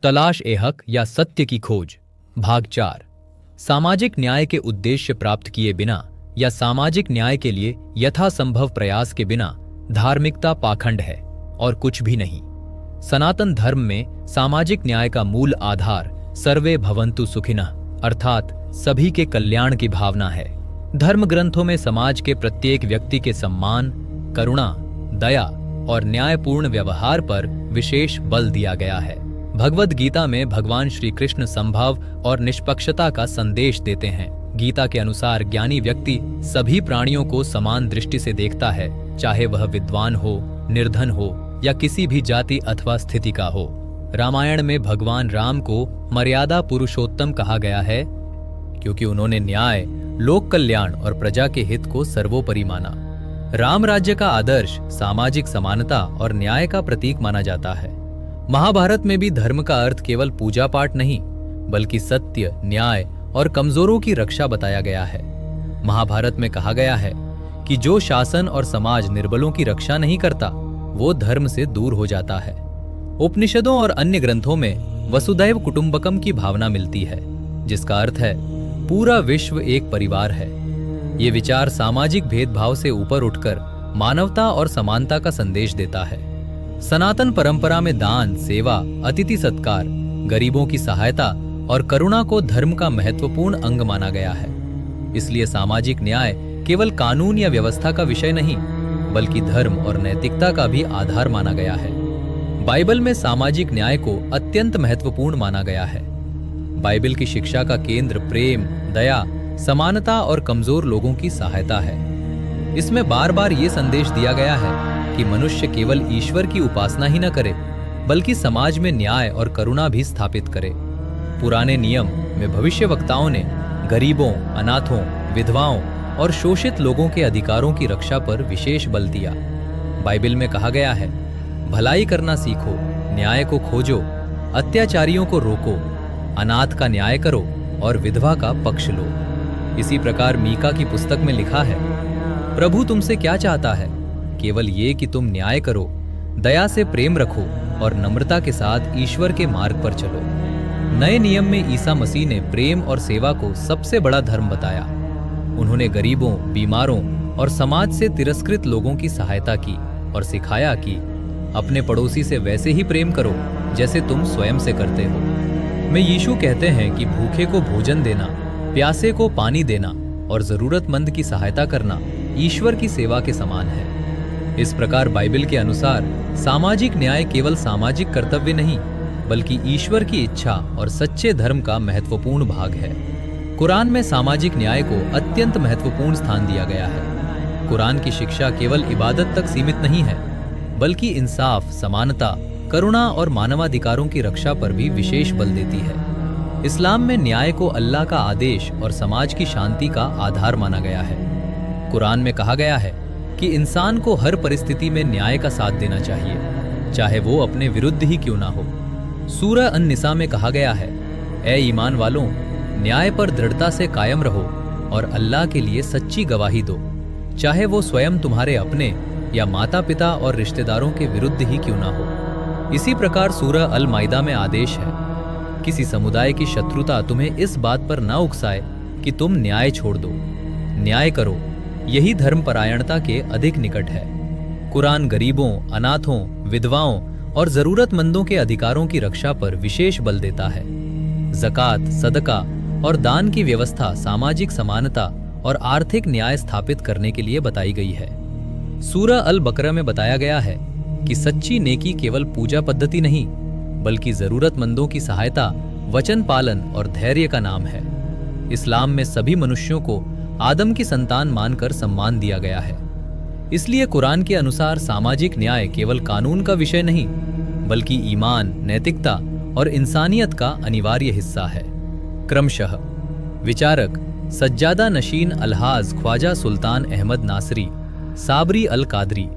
तलाश ए हक या सत्य की खोज, भाग 4। सामाजिक न्याय के उद्देश्य प्राप्त किए बिना या सामाजिक न्याय के लिए यथासंभव प्रयास के बिना धार्मिकता पाखंड है और कुछ भी नहीं। सनातन धर्म में सामाजिक न्याय का मूल आधार सर्वे भवन्तु सुखिनः अर्थात सभी के कल्याण की भावना है। धर्म ग्रंथों में समाज के प्रत्येक व्यक्ति के सम्मान, करुणा, दया और न्यायपूर्ण व्यवहार पर विशेष बल दिया गया है। भगवद गीता में भगवान श्री कृष्ण संभव और निष्पक्षता का संदेश देते हैं। गीता के अनुसार ज्ञानी व्यक्ति सभी प्राणियों को समान दृष्टि से देखता है, चाहे वह विद्वान हो, निर्धन हो या किसी भी जाति अथवा स्थिति का हो। रामायण में भगवान राम को मर्यादा पुरुषोत्तम कहा गया है क्योंकि उन्होंने न्याय, लोक कल्याण और प्रजा के हित को सर्वोपरि माना। राम राज्य का आदर्श सामाजिक समानता और न्याय का प्रतीक माना जाता है। महाभारत में भी धर्म का अर्थ केवल पूजा पाठ नहीं, बल्कि सत्य, न्याय और कमजोरों की रक्षा बताया गया है। महाभारत में कहा गया है कि जो शासन और समाज निर्बलों की रक्षा नहीं करता, वो धर्म से दूर हो जाता है। उपनिषदों और अन्य ग्रंथों में वसुधैव कुटुंबकम की भावना मिलती है, जिसका अर्थ है पूरा विश्व एक परिवार है। ये विचार सामाजिक भेदभाव से ऊपर उठकर मानवता और समानता का संदेश देता है। सनातन परंपरा में दान, सेवा, अतिथि सत्कार, गरीबों की सहायता और करुणा को धर्म का महत्वपूर्ण अंग माना गया है। इसलिए सामाजिक न्याय केवल कानून या व्यवस्था का विषय नहीं, बल्कि धर्म और नैतिकता का भी आधार माना गया है। बाइबल में सामाजिक न्याय को अत्यंत महत्वपूर्ण माना गया है। बाइबल की शिक्षा का केंद्र प्रेम, दया, समानता और कमजोर लोगों की सहायता है। इसमें बार बार ये संदेश दिया गया है कि मनुष्य केवल ईश्वर की उपासना ही न करे, बल्कि समाज में न्याय और करुणा भी स्थापित करे। पुराने नियम में भविष्यवक्ताओं ने गरीबों, अनाथों, विधवाओं और शोषित लोगों के अधिकारों की रक्षा पर विशेष बल दिया। बाइबल में कहा गया है, भलाई करना सीखो, न्याय को खोजो, अत्याचारियों को रोको, अनाथ का न्याय करो और विधवा का पक्ष लो। इसी प्रकार मीका की पुस्तक में लिखा है, प्रभु तुमसे क्या चाहता है? केवल ये कि तुम न्याय करो, दया से प्रेम रखो और नम्रता के साथ ईश्वर के मार्ग पर चलो। नए नियम में ईसा मसीह ने प्रेम और सेवा को सबसे बड़ा धर्म बताया। उन्होंने गरीबों, बीमारों और समाज से तिरस्कृत लोगों की सहायता की और सिखाया कि अपने पड़ोसी से वैसे ही प्रेम करो जैसे तुम स्वयं से करते हो। में यीशु कहते हैं कि भूखे को भोजन देना, प्यासे को पानी देना और जरूरतमंद की सहायता करना ईश्वर की सेवा के समान है। इस प्रकार बाइबल के अनुसार सामाजिक न्याय केवल सामाजिक कर्तव्य नहीं, बल्कि ईश्वर की इच्छा और सच्चे धर्म का महत्वपूर्ण भाग है। कुरान में सामाजिक न्याय को अत्यंत महत्वपूर्ण स्थान दिया गया है। कुरान की शिक्षा केवल इबादत तक सीमित नहीं है, बल्कि इंसाफ, समानता, करुणा और मानवाधिकारों की रक्षा पर भी विशेष बल देती है। इस्लाम में न्याय को अल्लाह का आदेश और समाज की शांति का आधार माना गया है। कुरान में कहा गया है कि इंसान को हर परिस्थिति में न्याय का साथ देना चाहिए, चाहे वो अपने विरुद्ध ही क्यों ना हो। सूरह अन-निसा में कहा गया है, ए ईमान वालों, न्याय पर दृढ़ता से कायम रहो और अल्लाह के लिए सच्ची गवाही दो, चाहे वो स्वयं तुम्हारे अपने या माता पिता और रिश्तेदारों के विरुद्ध ही क्यों ना हो। इसी प्रकार सूरह अल-माइदा में आदेश है, किसी समुदाय की शत्रुता तुम्हें इस बात पर ना उकसाए कि तुम न्याय छोड़ दो। न्याय करो, यही धर्मपरायणता के अधिक निकट है। कुरान गरीबों, अनाथों, विधवाओं और जरूरतमंदों के अधिकारों की रक्षा पर विशेष बल देता है। ज़कात, सदका और दान की व्यवस्था सामाजिक समानता और आर्थिक न्याय स्थापित करने के लिए बताई गई है। सूरह अल-बकरा में बताया गया है कि सच्ची नेकी केवल पूजा पद्धति नहीं, बल्कि जरूरतमंदों की सहायता, वचन पालन और धैर्य का नाम है। इस्लाम में सभी मनुष्यों को आदम की संतान मानकर सम्मान दिया गया है। इसलिए कुरान के अनुसार सामाजिक न्याय केवल कानून का विषय नहीं, बल्कि ईमान, नैतिकता और इंसानियत का अनिवार्य हिस्सा है। क्रमशः विचारक सज्जादा नशीन अलहाज ख्वाजा सुल्तान अहमद नासरी, साबरी अल कादरी,